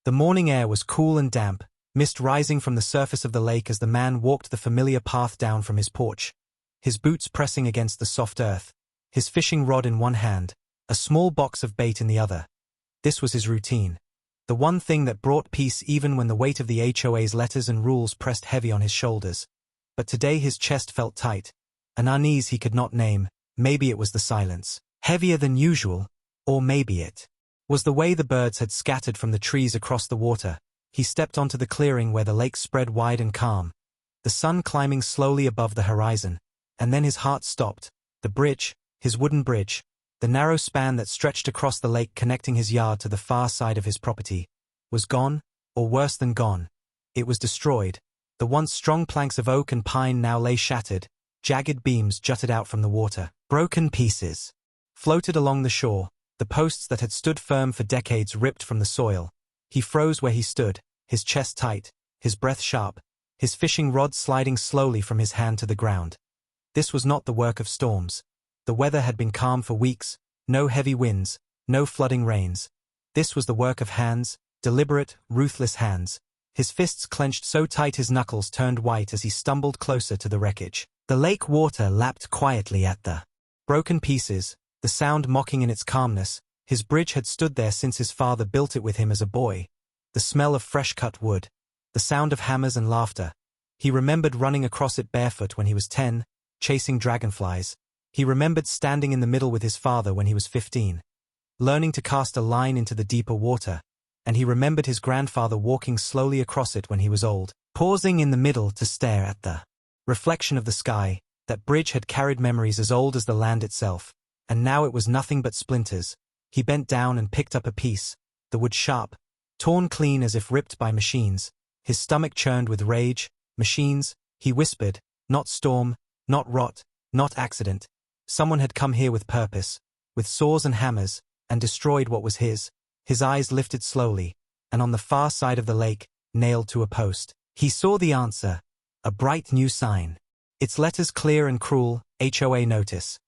The morning air was cool and damp, mist rising from the surface of the lake as the man walked the familiar path down from his porch, his boots pressing against the soft earth, his fishing rod in one hand, a small box of bait in the other. This was his routine. The one thing that brought peace even when the weight of the HOA's letters and rules pressed heavy on his shoulders. But today his chest felt tight, an unease he could not name. Maybe it was the silence, heavier than usual, or maybe it was the way the birds had scattered from the trees across the water. He stepped onto the clearing where the lake spread wide and calm, the sun climbing slowly above the horizon, and then his heart stopped. The bridge, his wooden bridge, the narrow span that stretched across the lake connecting his yard to the far side of his property, was gone, or worse than gone. It was destroyed. The once strong planks of oak and pine now lay shattered, jagged beams jutted out from the water. Broken pieces floated along the shore, the posts that had stood firm for decades ripped from the soil. He froze where he stood, his chest tight, his breath sharp, his fishing rod sliding slowly from his hand to the ground. This was not the work of storms. The weather had been calm for weeks, no heavy winds, no flooding rains. This was the work of hands, deliberate, ruthless hands. His fists clenched so tight his knuckles turned white as he stumbled closer to the wreckage. The lake water lapped quietly at the broken pieces, the sound mocking in its calmness. His bridge had stood there since his father built it with him as a boy. The smell of fresh-cut wood, the sound of hammers and laughter. He remembered running across it barefoot when he was 10, chasing dragonflies. He remembered standing in the middle with his father when he was 15, learning to cast a line into the deeper water, and he remembered his grandfather walking slowly across it when he was old, pausing in the middle to stare at the reflection of the sky. That bridge had carried memories as old as the land itself, and now it was nothing but splinters. He bent down and picked up a piece, the wood sharp, torn clean as if ripped by machines. His stomach churned with rage. Machines, he whispered, not storm, not rot, not accident. Someone had come here with purpose, with saws and hammers, and destroyed what was his. His eyes lifted slowly, and on the far side of the lake, nailed to a post, he saw the answer, a bright new sign. Its letters clear and cruel, HOA notice.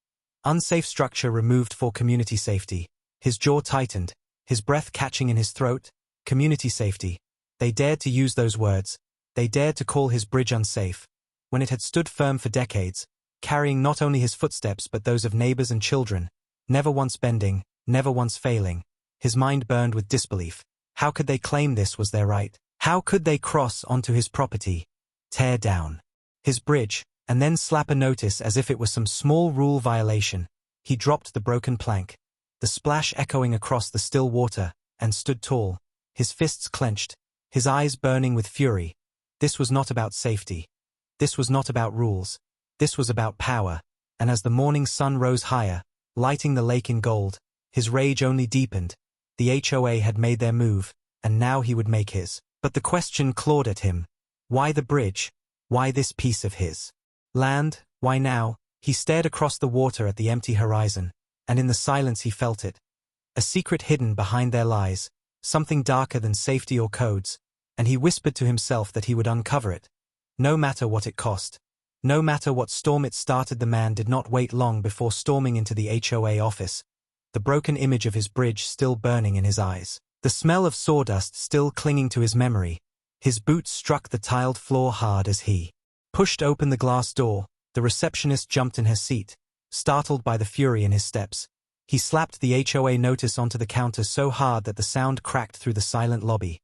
Unsafe structure removed for community safety. His jaw tightened, his breath catching in his throat. Community safety. They dared to use those words. They dared to call his bridge unsafe, when it had stood firm for decades, carrying not only his footsteps but those of neighbors and children, never once bending, never once failing. His mind burned with disbelief. How could they claim this was their right? How could they cross onto his property, tear down his bridge, and then slap a notice as if it was some small rule violation? He dropped the broken plank, the splash echoing across the still water, and stood tall, his fists clenched, his eyes burning with fury. This was not about safety. This was not about rules. This was about power, and as the morning sun rose higher, lighting the lake in gold, his rage only deepened. The HOA had made their move, and now he would make his. But the question clawed at him. Why the bridge? Why this piece of his land? Why now? He stared across the water at the empty horizon, and in the silence he felt it. A secret hidden behind their lies, something darker than safety or codes, and he whispered to himself that he would uncover it. No matter what it cost. No matter what storm it started. The man did not wait long before storming into the HOA office, the broken image of his bridge still burning in his eyes, the smell of sawdust still clinging to his memory. His boots struck the tiled floor hard as he pushed open the glass door. The receptionist jumped in her seat, startled by the fury in his steps. He slapped the HOA notice onto the counter so hard that the sound cracked through the silent lobby.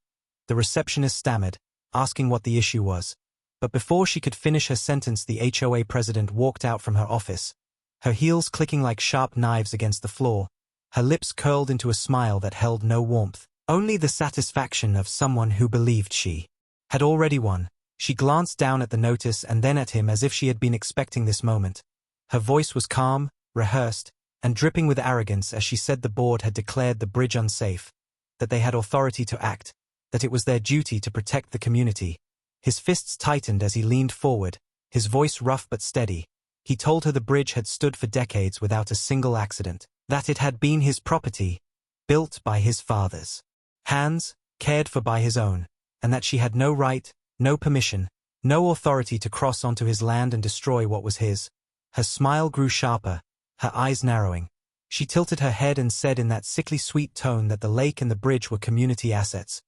The receptionist stammered, asking what the issue was. But before she could finish her sentence, the HOA president walked out from her office, her heels clicking like sharp knives against the floor, her lips curled into a smile that held no warmth, only the satisfaction of someone who believed she had already won. She glanced down at the notice and then at him as if she had been expecting this moment. Her voice was calm, rehearsed, and dripping with arrogance as she said the board had declared the bridge unsafe, that they had authority to act, that it was their duty to protect the community. His fists tightened as he leaned forward, his voice rough but steady. He told her the bridge had stood for decades without a single accident, that it had been his property, built by his father's hands, cared for by his own, and that she had no right, no permission, no authority to cross onto his land and destroy what was his. Her smile grew sharper, her eyes narrowing. She tilted her head and said in that sickly sweet tone that the lake and the bridge were community assets.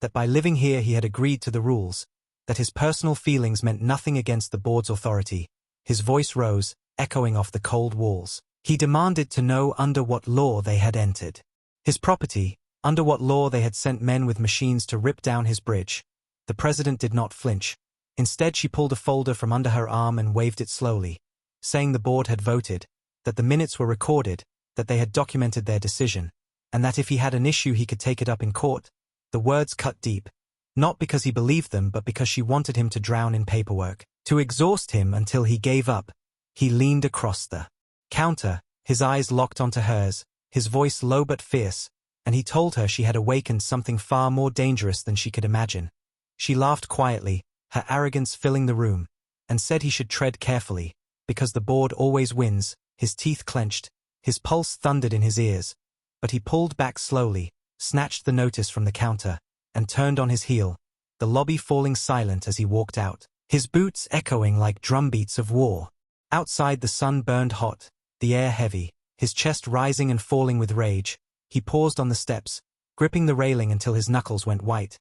that by living here he had agreed to the rules, that his personal feelings meant nothing against the board's authority. His voice rose, echoing off the cold walls. He demanded to know under what law they had entered his property, under what law they had sent men with machines to rip down his bridge. The president did not flinch. Instead, she pulled a folder from under her arm and waved it slowly, saying the board had voted, that the minutes were recorded, that they had documented their decision, and that if he had an issue he could take it up in court. The words cut deep, not because he believed them but because she wanted him to drown in paperwork, to exhaust him until he gave up. He leaned across the counter, his eyes locked onto hers, his voice low but fierce, and he told her she had awakened something far more dangerous than she could imagine. She laughed quietly, her arrogance filling the room, and said he should tread carefully, because the board always wins. His teeth clenched, his pulse thundered in his ears, but he pulled back slowly, snatched the notice from the counter, and turned on his heel, the lobby falling silent as he walked out, his boots echoing like drumbeats of war. Outside the sun burned hot, the air heavy, his chest rising and falling with rage. He paused on the steps, gripping the railing until his knuckles went white.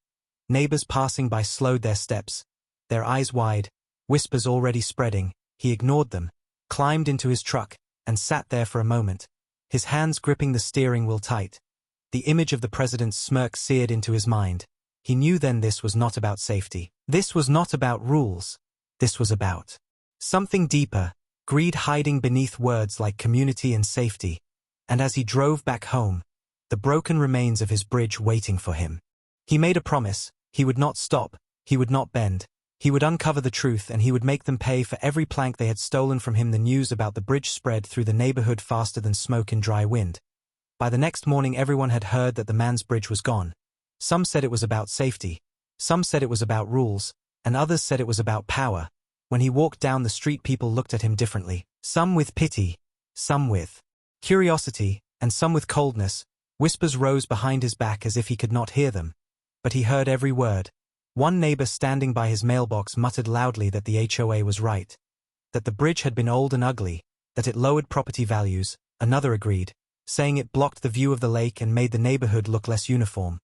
Neighbors passing by slowed their steps, their eyes wide, whispers already spreading. He ignored them, climbed into his truck, and sat there for a moment, his hands gripping the steering wheel tight. The image of the president's smirk seared into his mind. He knew then this was not about safety. This was not about rules. This was about something deeper, greed hiding beneath words like community and safety. And as he drove back home, the broken remains of his bridge waiting for him. He made a promise. He would not stop, he would not bend. He would uncover the truth and he would make them pay for every plank they had stolen from him. The news about the bridge spread through the neighborhood faster than smoke in dry wind. By the next morning everyone had heard that the man's bridge was gone. Some said it was about safety, some said it was about rules, and others said it was about power. When he walked down the street people looked at him differently, some with pity, some with curiosity, and some with coldness. Whispers rose behind his back as if he could not hear them. But he heard every word. One neighbor standing by his mailbox muttered loudly that the HOA was right, that the bridge had been old and ugly, that it lowered property values. Another agreed, saying it blocked the view of the lake and made the neighborhood look less uniform.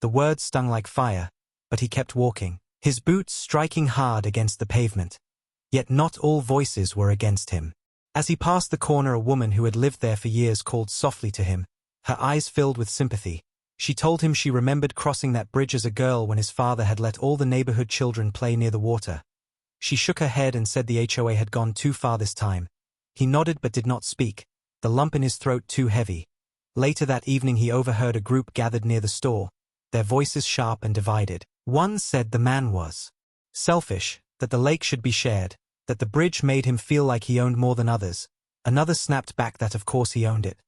The words stung like fire, but he kept walking, his boots striking hard against the pavement. Yet not all voices were against him. As he passed the corner, a woman who had lived there for years called softly to him, her eyes filled with sympathy. She told him she remembered crossing that bridge as a girl when his father had let all the neighborhood children play near the water. She shook her head and said the HOA had gone too far this time. He nodded but did not speak, the lump in his throat too heavy. Later that evening he overheard a group gathered near the store, their voices sharp and divided. One said the man was selfish, that the lake should be shared, that the bridge made him feel like he owned more than others. Another snapped back that of course he owned it,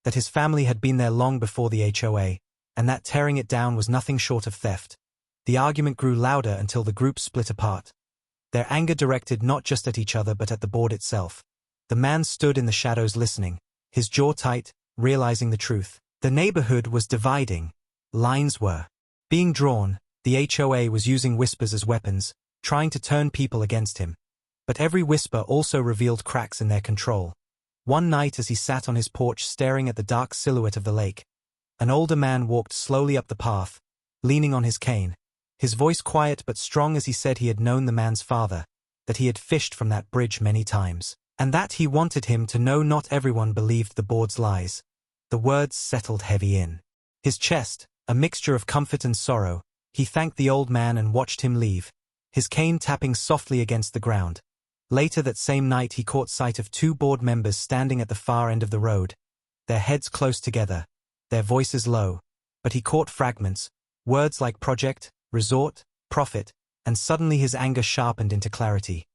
that his family had been there long before the HOA, and that tearing it down was nothing short of theft. The argument grew louder until the group split apart, their anger directed not just at each other but at the board itself. The man stood in the shadows listening, his jaw tight, realizing the truth. The neighborhood was dividing. Lines were being drawn. The HOA was using whispers as weapons, trying to turn people against him. But every whisper also revealed cracks in their control. One night as he sat on his porch staring at the dark silhouette of the lake, an older man walked slowly up the path, leaning on his cane, his voice quiet but strong as he said he had known the man's father, that he had fished from that bridge many times, and that he wanted him to know not everyone believed the board's lies. The words settled heavy in his chest, a mixture of comfort and sorrow. He thanked the old man and watched him leave, his cane tapping softly against the ground. Later that same night he caught sight of two board members standing at the far end of the road, their heads close together, their voices low, but he caught fragments, words like project, resort, profit, and suddenly his anger sharpened into clarity.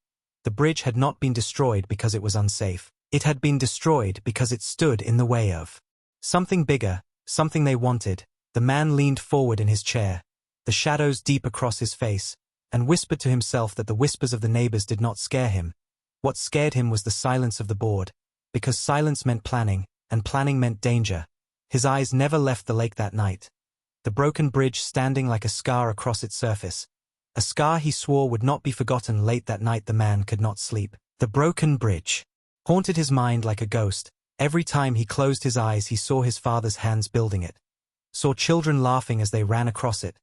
The bridge had not been destroyed because it was unsafe. It had been destroyed because it stood in the way of something bigger, something they wanted. The man leaned forward in his chair, the shadows deep across his face, and whispered to himself that the whispers of the neighbors did not scare him. What scared him was the silence of the board, because silence meant planning, and planning meant danger. His eyes never left the lake that night, the broken bridge standing like a scar across its surface, a scar he swore would not be forgotten. Late that night the man could not sleep. The broken bridge haunted his mind like a ghost. Every time he closed his eyes he saw his father's hands building it, saw children laughing as they ran across it,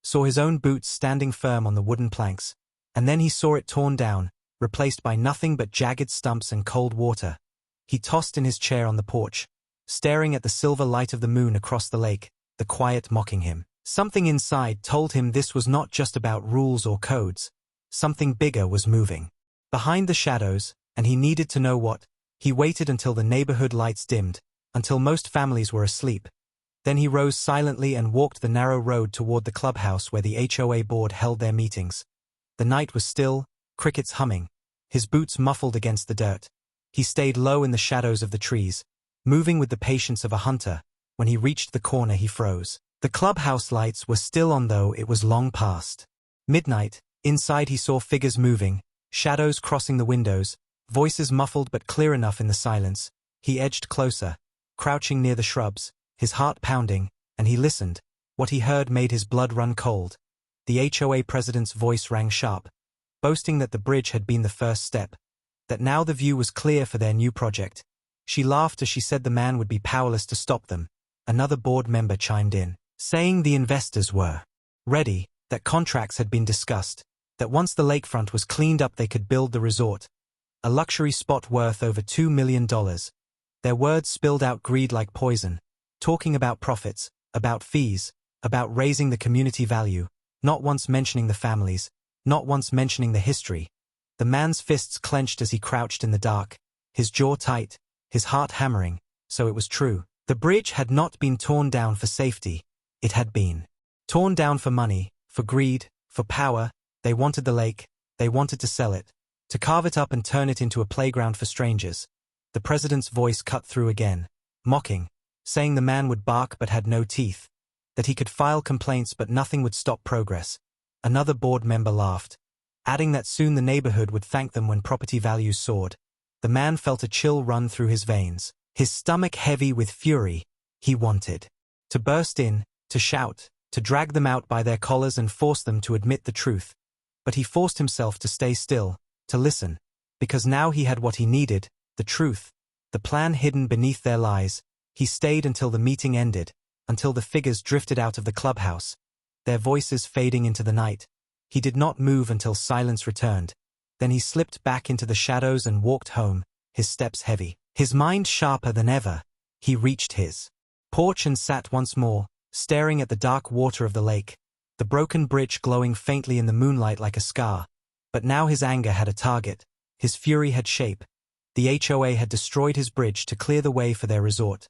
saw his own boots standing firm on the wooden planks, and then he saw it torn down, replaced by nothing but jagged stumps and cold water. He tossed in his chair on the porch, staring at the silver light of the moon across the lake, the quiet mocking him. Something inside told him this was not just about rules or codes. Something bigger was moving behind the shadows, and he needed to know what. He waited until the neighborhood lights dimmed, until most families were asleep. Then he rose silently and walked the narrow road toward the clubhouse where the HOA board held their meetings. The night was still, crickets humming, his boots muffled against the dirt. He stayed low in the shadows of the trees, moving with the patience of a hunter. When he reached the corner, he froze. The clubhouse lights were still on, though it was long past midnight. Inside he saw figures moving, shadows crossing the windows, voices muffled but clear enough in the silence. He edged closer, crouching near the shrubs, his heart pounding, and he listened. What he heard made his blood run cold. The HOA president's voice rang sharp, boasting that the bridge had been the first step, that now the view was clear for their new project. She laughed as she said the man would be powerless to stop them. Another board member chimed in, saying the investors were ready, that contracts had been discussed, that once the lakefront was cleaned up they could build the resort, a luxury spot worth over $2 million. Their words spilled out greed like poison, talking about profits, about fees, about raising the community value, not once mentioning the families, not once mentioning the history. The man's fists clenched as he crouched in the dark, his jaw tight, his heart hammering. So it was true. The bridge had not been torn down for safety. It had been torn down for money, for greed, for power. They wanted the lake. They wanted to sell it, to carve it up and turn it into a playground for strangers. The president's voice cut through again, mocking, saying the man would bark but had no teeth, that he could file complaints but nothing would stop progress. Another board member laughed, adding that soon the neighborhood would thank them when property values soared. The man felt a chill run through his veins, his stomach heavy with fury. He wanted to burst in, to shout, to drag them out by their collars and force them to admit the truth. But he forced himself to stay still, to listen, because now he had what he needed, the truth, the plan hidden beneath their lies. He stayed until the meeting ended, until the figures drifted out of the clubhouse, their voices fading into the night. He did not move until silence returned. Then he slipped back into the shadows and walked home, his steps heavy, his mind sharper than ever. He reached his porch and sat once more, staring at the dark water of the lake, the broken bridge glowing faintly in the moonlight like a scar. But now his anger had a target, his fury had shape. The HOA had destroyed his bridge to clear the way for their resort.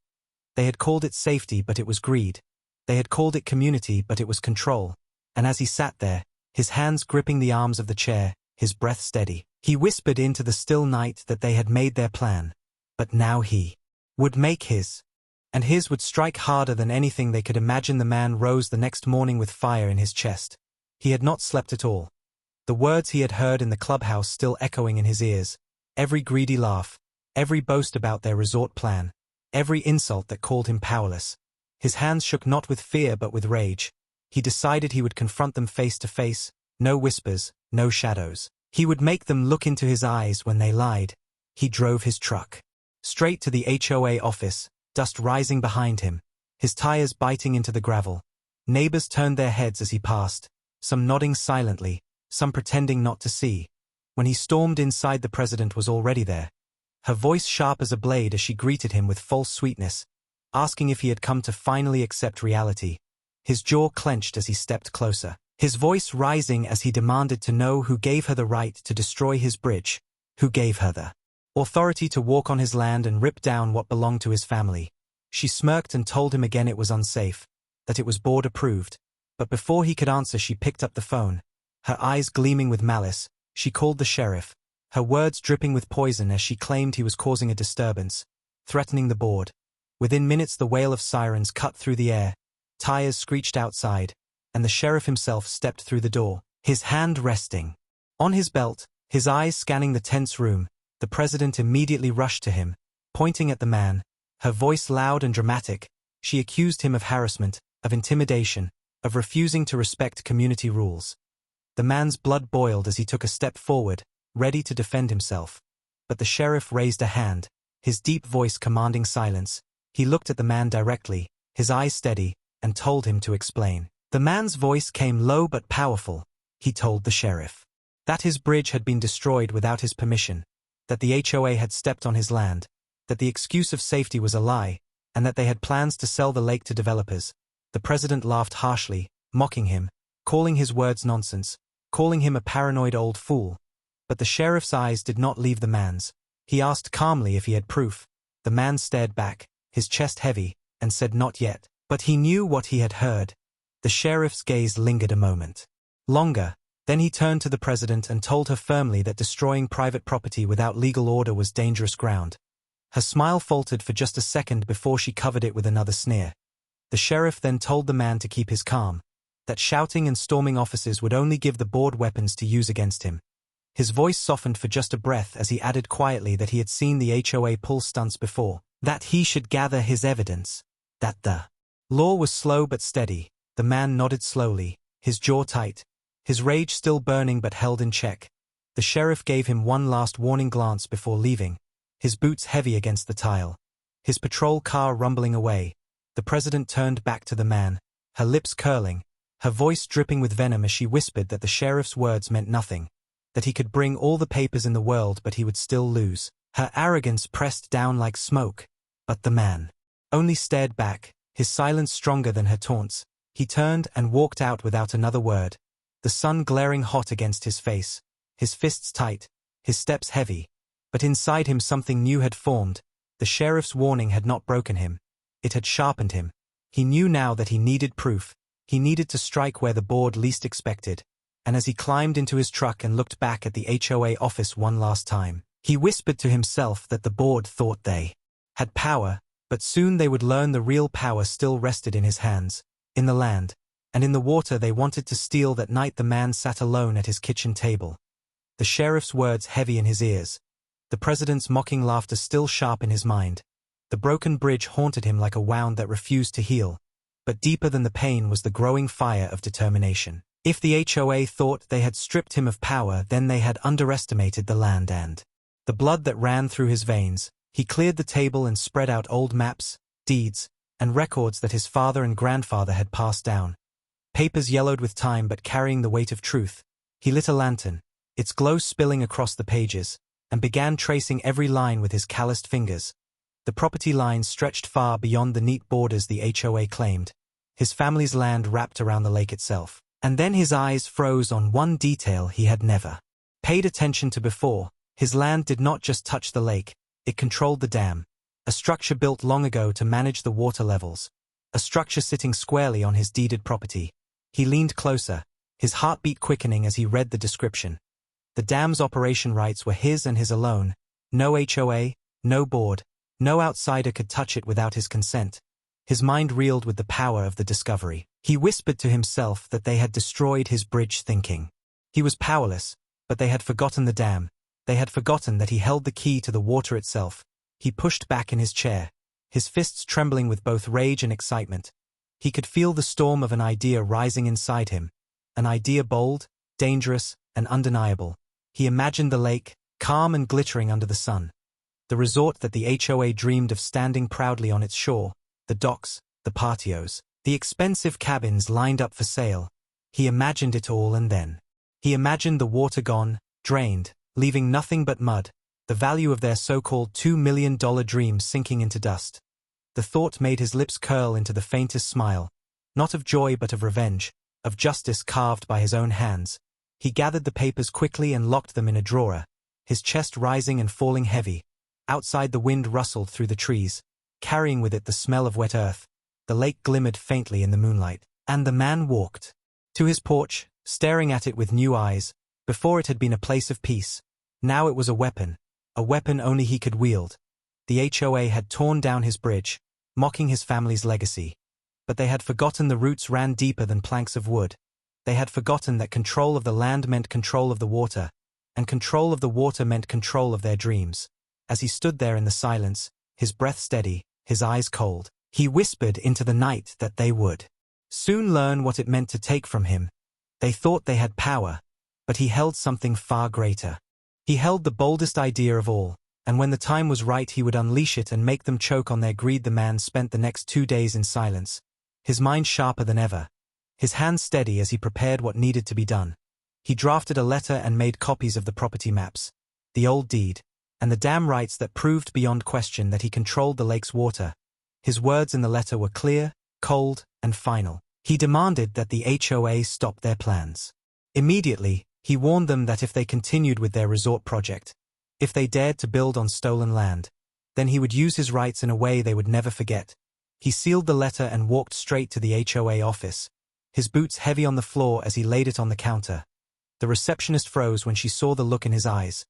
They had called it safety, but it was greed. They had called it community, but it was control. And as he sat there, his hands gripping the arms of the chair, his breath steady, he whispered into the still night that they had made their plan. But now he would make his. And his would strike harder than anything they could imagine. The man rose the next morning with fire in his chest. He had not slept at all. The words he had heard in the clubhouse still echoing in his ears. Every greedy laugh, every boast about their resort plan, every insult that called him powerless. His hands shook not with fear but with rage. He decided he would confront them face to face, no whispers, no shadows. He would make them look into his eyes when they lied. He drove his truck straight to the HOA office, dust rising behind him, his tires biting into the gravel. Neighbors turned their heads as he passed, some nodding silently, some pretending not to see. When he stormed inside, the president was already there, her voice sharp as a blade as she greeted him with false sweetness, asking if he had come to finally accept reality. His jaw clenched as he stepped closer, his voice rising as he demanded to know who gave her the right to destroy his bridge, who gave her the authority to walk on his land and rip down what belonged to his family. She smirked and told him again it was unsafe, that it was board approved. But before he could answer, she picked up the phone, her eyes gleaming with malice. She called the sheriff, her words dripping with poison as she claimed he was causing a disturbance, threatening the board. Within minutes the wail of sirens cut through the air, tires screeched outside, and the sheriff himself stepped through the door, his hand resting on his belt, his eyes scanning the tense room. The president immediately rushed to him, pointing at the man, her voice loud and dramatic. She accused him of harassment, of intimidation, of refusing to respect community rules. The man's blood boiled as he took a step forward, ready to defend himself. But the sheriff raised a hand, his deep voice commanding silence. He looked at the man directly, his eyes steady, and told him to explain. The man's voice came low but powerful. He told the sheriff that his bridge had been destroyed without his permission, that the HOA had stepped on his land, that the excuse of safety was a lie, and that they had plans to sell the lake to developers. The president laughed harshly, mocking him, calling his words nonsense, calling him a paranoid old fool. But the sheriff's eyes did not leave the man's. He asked calmly if he had proof. The man stared back, his chest heavy, and said not yet. But he knew what he had heard. The sheriff's gaze lingered a moment longer. Then he turned to the president and told her firmly that destroying private property without legal order was dangerous ground. Her smile faltered for just a second before she covered it with another sneer. The sheriff then told the man to keep his calm, that shouting and storming officers would only give the board weapons to use against him. His voice softened for just a breath as he added quietly that he had seen the HOA pull stunts before, that he should gather his evidence, that the law was slow but steady. The man nodded slowly, his jaw tight, his rage still burning but held in check. The sheriff gave him one last warning glance before leaving, his boots heavy against the tile, his patrol car rumbling away. The president turned back to the man, her lips curling, her voice dripping with venom as she whispered that the sheriff's words meant nothing, that he could bring all the papers in the world but he would still lose. Her arrogance pressed down like smoke, but the man only stared back, his silence stronger than her taunts. He turned and walked out without another word, the sun glaring hot against his face, his fists tight, his steps heavy. But inside him something new had formed. The sheriff's warning had not broken him. It had sharpened him. He knew now that he needed proof. He needed to strike where the board least expected. And as he climbed into his truck and looked back at the HOA office one last time, he whispered to himself that the board thought they had power, but soon they would learn the real power still rested in his hands, in the land, and in the water they wanted to steal. That night the man sat alone at his kitchen table, the sheriff's words heavy in his ears, the president's mocking laughter still sharp in his mind. The broken bridge haunted him like a wound that refused to heal, but deeper than the pain was the growing fire of determination. If the HOA thought they had stripped him of power, then they had underestimated the land and the blood that ran through his veins. He cleared the table and spread out old maps, deeds, and records that his father and grandfather had passed down. Papers yellowed with time but carrying the weight of truth. He lit a lantern, its glow spilling across the pages, and began tracing every line with his calloused fingers. The property lines stretched far beyond the neat borders the HOA claimed. His family's land wrapped around the lake itself. And then his eyes froze on one detail he had never paid attention to before. His land did not just touch the lake, it controlled the dam, a structure built long ago to manage the water levels, a structure sitting squarely on his deeded property. He leaned closer, his heartbeat quickening as he read the description. The dam's operation rights were his and his alone. No HOA, no board, no outsider could touch it without his consent. His mind reeled with the power of the discovery. He whispered to himself that they had destroyed his bridge, thinking he was powerless, but they had forgotten the dam. They had forgotten that he held the key to the water itself. He pushed back in his chair, his fists trembling with both rage and excitement. He could feel the storm of an idea rising inside him, an idea bold, dangerous, and undeniable. He imagined the lake, calm and glittering under the sun, the resort that the HOA dreamed of standing proudly on its shore, the docks, the patios, the expensive cabins lined up for sale. He imagined it all, and then he imagined the water gone, drained, leaving nothing but mud, the value of their so-called $2 million dream sinking into dust. The thought made his lips curl into the faintest smile, not of joy but of revenge, of justice carved by his own hands. He gathered the papers quickly and locked them in a drawer, his chest rising and falling heavy. Outside the wind rustled through the trees, carrying with it the smell of wet earth. The lake glimmered faintly in the moonlight, and the man walked to his porch, staring at it with new eyes. Before it had been a place of peace. Now it was a weapon only he could wield. The HOA had torn down his bridge, mocking his family's legacy. But they had forgotten the roots ran deeper than planks of wood. They had forgotten that control of the land meant control of the water, and control of the water meant control of their dreams. As he stood there in the silence, his breath steady, his eyes cold, he whispered into the night that they would soon learn what it meant to take from him. They thought they had power, but he held something far greater. He held the boldest idea of all, and when the time was right he would unleash it and make them choke on their greed. The man spent the next 2 days in silence, his mind sharper than ever, his hands steady as he prepared what needed to be done. He drafted a letter and made copies of the property maps, the old deed, and the dam rights that proved beyond question that he controlled the lake's water. His words in the letter were clear, cold, and final. He demanded that the HOA stop their plans. Immediately, he warned them that if they continued with their resort project, if they dared to build on stolen land, then he would use his rights in a way they would never forget. He sealed the letter and walked straight to the HOA office, his boots heavy on the floor as he laid it on the counter. The receptionist froze when she saw the look in his eyes.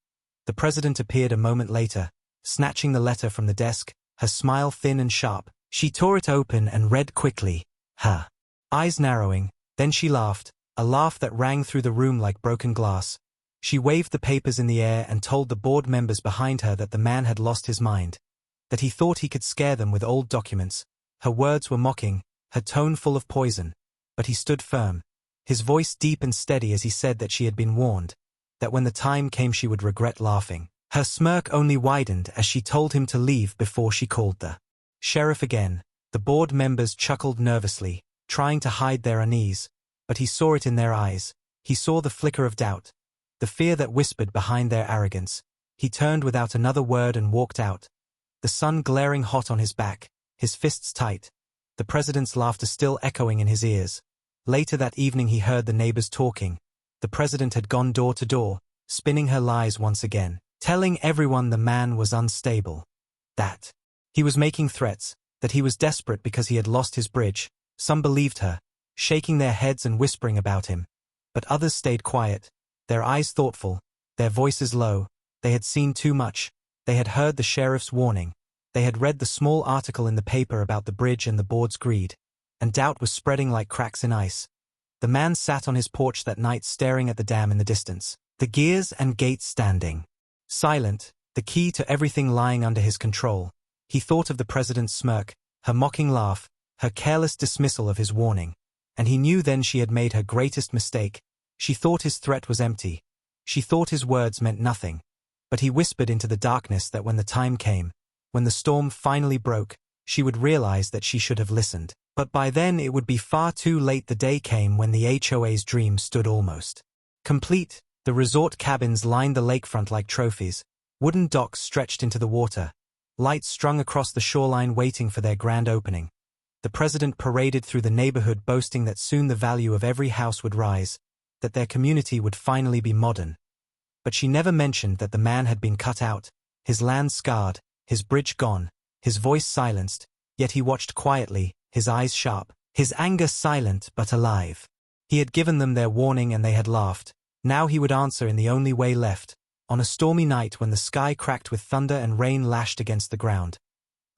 The president appeared a moment later, snatching the letter from the desk, her smile thin and sharp. She tore it open and read quickly, her eyes narrowing, then she laughed, a laugh that rang through the room like broken glass. She waved the papers in the air and told the board members behind her that the man had lost his mind, that he thought he could scare them with old documents. Her words were mocking, her tone full of poison, but he stood firm, his voice deep and steady as he said that she had been warned, that when the time came she would regret laughing. Her smirk only widened as she told him to leave before she called the sheriff again. The board members chuckled nervously, trying to hide their unease, but he saw it in their eyes. He saw the flicker of doubt, the fear that whispered behind their arrogance. He turned without another word and walked out, the sun glaring hot on his back, his fists tight, the president's laughter still echoing in his ears. Later that evening he heard the neighbors talking. The president had gone door to door, spinning her lies once again, telling everyone the man was unstable, that he was making threats, that he was desperate because he had lost his bridge. Some believed her, shaking their heads and whispering about him. But others stayed quiet, their eyes thoughtful, their voices low. They had seen too much. They had heard the sheriff's warning. They had read the small article in the paper about the bridge and the board's greed. And doubt was spreading like cracks in ice. The man sat on his porch that night staring at the dam in the distance, the gears and gates standing silent, the key to everything lying under his control. He thought of the president's smirk, her mocking laugh, her careless dismissal of his warning. And he knew then she had made her greatest mistake. She thought his threat was empty. She thought his words meant nothing. But he whispered into the darkness that when the time came, when the storm finally broke, she would realize that she should have listened. But by then it would be far too late. The day came when the HOA's dream stood almost complete. The resort cabins lined the lakefront like trophies. Wooden docks stretched into the water, lights strung across the shoreline waiting for their grand opening. The president paraded through the neighborhood boasting that soon the value of every house would rise, that their community would finally be modern. But she never mentioned that the man had been cut out, his land scarred, his bridge gone, his voice silenced, yet he watched quietly, his eyes sharp, his anger silent but alive. He had given them their warning and they had laughed. Now he would answer in the only way left, on a stormy night when the sky cracked with thunder and rain lashed against the ground.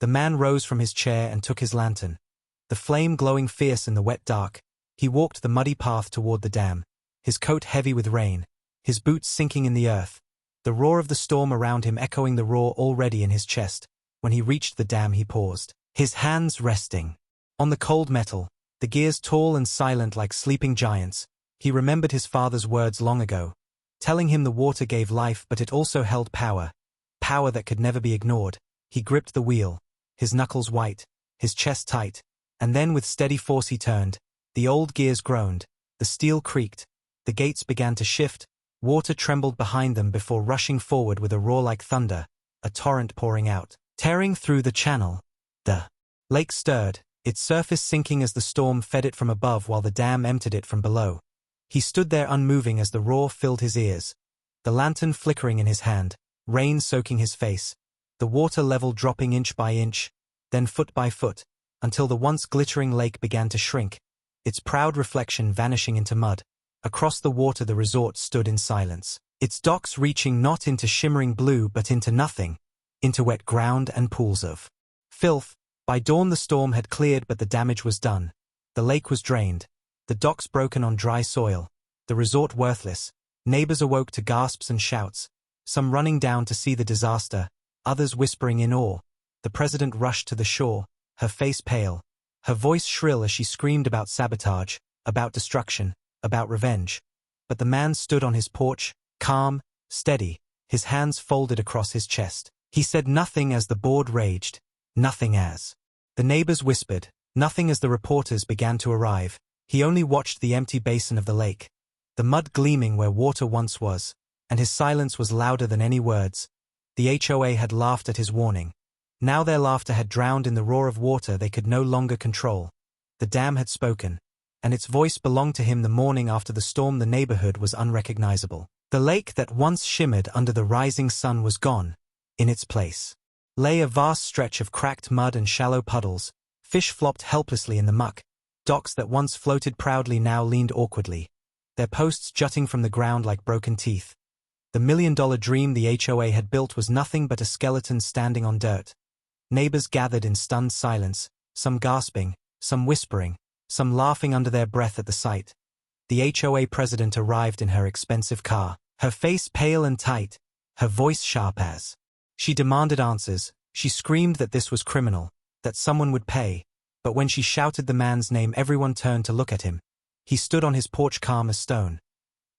The man rose from his chair and took his lantern, the flame glowing fierce in the wet dark. He walked the muddy path toward the dam, his coat heavy with rain, his boots sinking in the earth, the roar of the storm around him echoing the roar already in his chest. When he reached the dam he paused, his hands resting on the cold metal, the gears tall and silent like sleeping giants. He remembered his father's words long ago, telling him the water gave life but it also held power, power that could never be ignored. He gripped the wheel, his knuckles white, his chest tight, and then with steady force he turned. The old gears groaned, the steel creaked, the gates began to shift, water trembled behind them before rushing forward with a roar like thunder, a torrent pouring out, tearing through the channel. The lake stirred, its surface sinking as the storm fed it from above while the dam emptied it from below. He stood there unmoving as the roar filled his ears, the lantern flickering in his hand, rain soaking his face, the water level dropping inch by inch, then foot by foot, until the once glittering lake began to shrink, its proud reflection vanishing into mud. Across the water the resort stood in silence, its docks reaching not into shimmering blue but into nothing, into wet ground and pools of filth. By dawn the storm had cleared but the damage was done. The lake was drained, the docks broken on dry soil, the resort worthless. Neighbors awoke to gasps and shouts, some running down to see the disaster, others whispering in awe. The president rushed to the shore, her face pale, her voice shrill as she screamed about sabotage, about destruction, about revenge. But the man stood on his porch, calm, steady, his hands folded across his chest. He said nothing as the board raged, nothing as the neighbors whispered, nothing as the reporters began to arrive. He only watched the empty basin of the lake, the mud gleaming where water once was, and his silence was louder than any words. The HOA had laughed at his warning. Now their laughter had drowned in the roar of water they could no longer control. The dam had spoken, and its voice belonged to him. The morning after the storm, the neighborhood was unrecognizable. The lake that once shimmered under the rising sun was gone. In its place lay a vast stretch of cracked mud and shallow puddles. Fish flopped helplessly in the muck. Docks that once floated proudly now leaned awkwardly, their posts jutting from the ground like broken teeth. The million-dollar dream the HOA had built was nothing but a skeleton standing on dirt. Neighbors gathered in stunned silence, some gasping, some whispering, some laughing under their breath at the sight. The HOA president arrived in her expensive car, her face pale and tight, her voice sharp as. She demanded answers. She screamed that this was criminal, that someone would pay. But when she shouted the man's name, everyone turned to look at him. He stood on his porch calm as stone.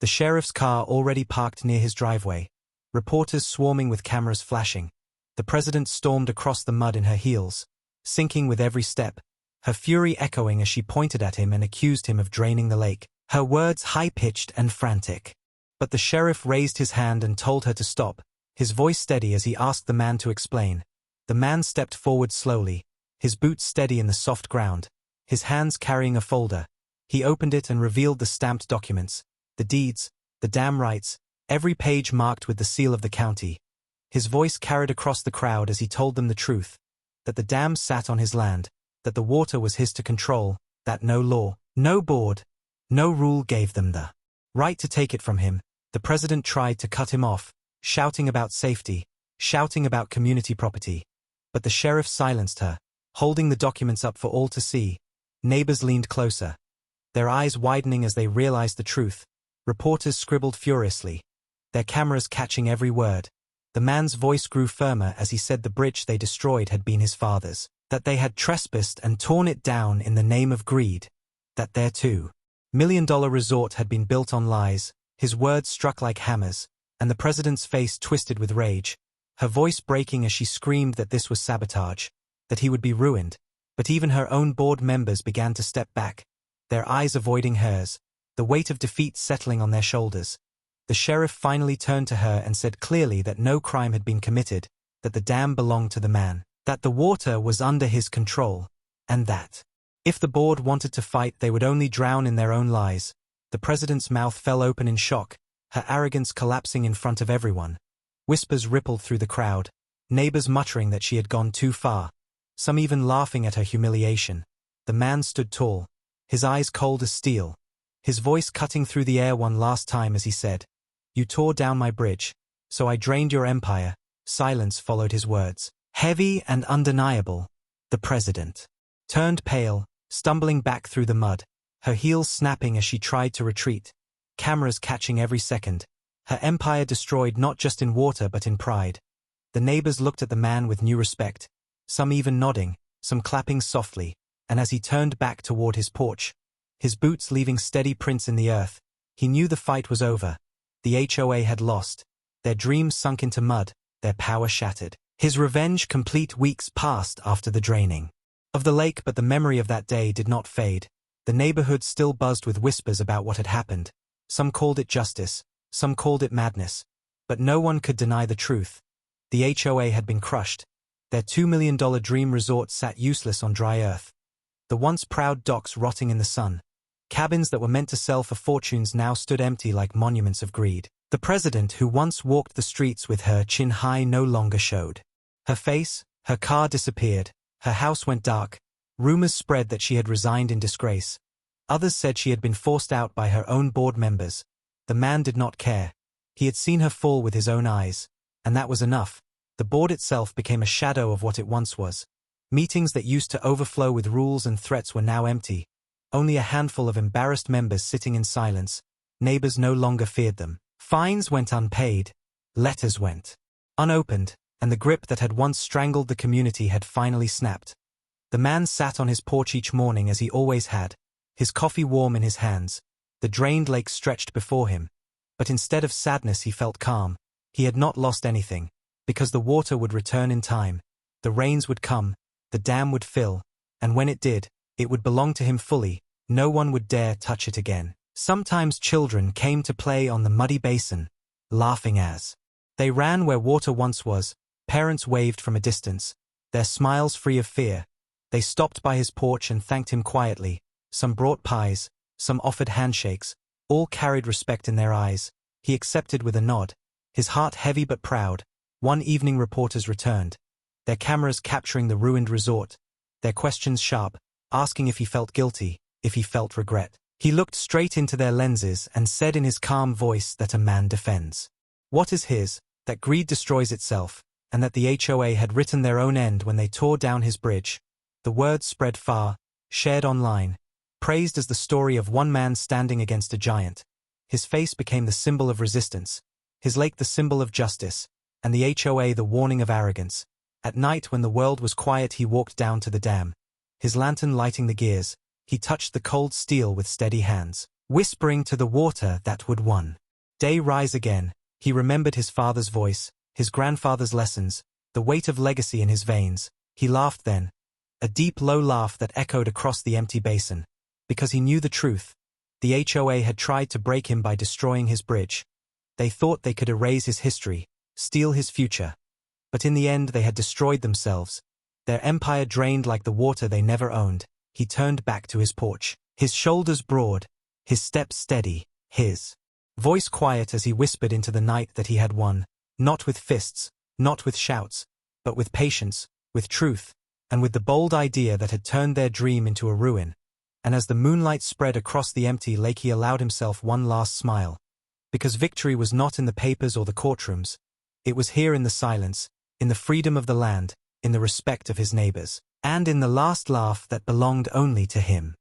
The sheriff's car already parked near his driveway, reporters swarming with cameras flashing. The president stormed across the mud in her heels, sinking with every step, her fury echoing as she pointed at him and accused him of draining the lake, her words high-pitched and frantic. But the sheriff raised his hand and told her to stop, his voice steady as he asked the man to explain. The man stepped forward slowly, his boots steady in the soft ground, his hands carrying a folder. He opened it and revealed the stamped documents, the deeds, the dam rights, every page marked with the seal of the county. His voice carried across the crowd as he told them the truth, that the dam sat on his land, that the water was his to control, that no law, no board, no rule gave them the right to take it from him. The president tried to cut him off, shouting about safety, shouting about community property. But the sheriff silenced her, holding the documents up for all to see. Neighbors leaned closer, their eyes widening as they realized the truth. Reporters scribbled furiously, their cameras catching every word. The man's voice grew firmer as he said the bridge they destroyed had been his father's, that they had trespassed and torn it down in the name of greed, that their $2 million resort had been built on lies. His words struck like hammers, and the president's face twisted with rage, her voice breaking as she screamed that this was sabotage, that he would be ruined. But even her own board members began to step back, their eyes avoiding hers, the weight of defeat settling on their shoulders. The sheriff finally turned to her and said clearly that no crime had been committed, that the dam belonged to the man, that the water was under his control, and that if the board wanted to fight they would only drown in their own lies. The president's mouth fell open in shock, her arrogance collapsing in front of everyone. Whispers rippled through the crowd, neighbors muttering that she had gone too far, some even laughing at her humiliation. The man stood tall, his eyes cold as steel, his voice cutting through the air one last time as he said, "You tore down my bridge, so I drained your empire." Silence followed his words, heavy and undeniable. The president turned pale, stumbling back through the mud, her heels snapping as she tried to retreat, cameras catching every second. Her empire destroyed not just in water but in pride. The neighbors looked at the man with new respect, some even nodding, some clapping softly, and as he turned back toward his porch, his boots leaving steady prints in the earth, he knew the fight was over. The HOA had lost, their dreams sunk into mud, their power shattered. His revenge complete. Weeks passed after the draining of the lake, but the memory of that day did not fade. The neighborhood still buzzed with whispers about what had happened. Some called it justice, some called it madness, but no one could deny the truth. The HOA had been crushed. Their $2 million dream resort sat useless on dry earth. The once proud docks rotting in the sun. Cabins that were meant to sell for fortunes now stood empty like monuments of greed. The president who once walked the streets with her chin high no longer showed her face, her car disappeared, her house went dark. Rumors spread that she had resigned in disgrace. Others said she had been forced out by her own board members. The man did not care. He had seen her fall with his own eyes, and that was enough. The board itself became a shadow of what it once was. Meetings that used to overflow with rules and threats were now empty. Only a handful of embarrassed members sitting in silence. Neighbors no longer feared them. Fines went unpaid. Letters went unopened, and the grip that had once strangled the community had finally snapped. The man sat on his porch each morning as he always had, his coffee warm in his hands, the drained lake stretched before him. But instead of sadness he felt calm. He had not lost anything, because the water would return in time. The rains would come, the dam would fill, and when it did, it would belong to him fully. No one would dare touch it again. Sometimes children came to play on the muddy basin, laughing as they ran where water once was. Parents waved from a distance, their smiles free of fear. They stopped by his porch and thanked him quietly. Some brought pies, some offered handshakes. All carried respect in their eyes. He accepted with a nod, his heart heavy but proud. One evening reporters returned, their cameras capturing the ruined resort, their questions sharp, asking if he felt guilty, if he felt regret. He looked straight into their lenses and said in his calm voice that a man defends what is his, that greed destroys itself, and that the HOA had written their own end when they tore down his bridge. The words spread far, shared online, praised as the story of one man standing against a giant. His face became the symbol of resistance, his lake the symbol of justice, and the HOA the warning of arrogance. At night when the world was quiet he walked down to the dam, his lantern lighting the gears. He touched the cold steel with steady hands, whispering to the water that would one day rise again. He remembered his father's voice, his grandfather's lessons, the weight of legacy in his veins. He laughed then, a deep low laugh that echoed across the empty basin, because he knew the truth. The HOA had tried to break him by destroying his bridge. They thought they could erase his history, steal his future. But in the end they had destroyed themselves, their empire drained like the water they never owned. He turned back to his porch, his shoulders broad, his steps steady, his voice quiet as he whispered into the night that he had won, not with fists, not with shouts, but with patience, with truth, and with the bold idea that had turned their dream into a ruin. And as the moonlight spread across the empty lake he allowed himself one last smile. Because victory was not in the papers or the courtrooms. It was here in the silence, in the freedom of the land, in the respect of his neighbors, and in the last laugh that belonged only to him.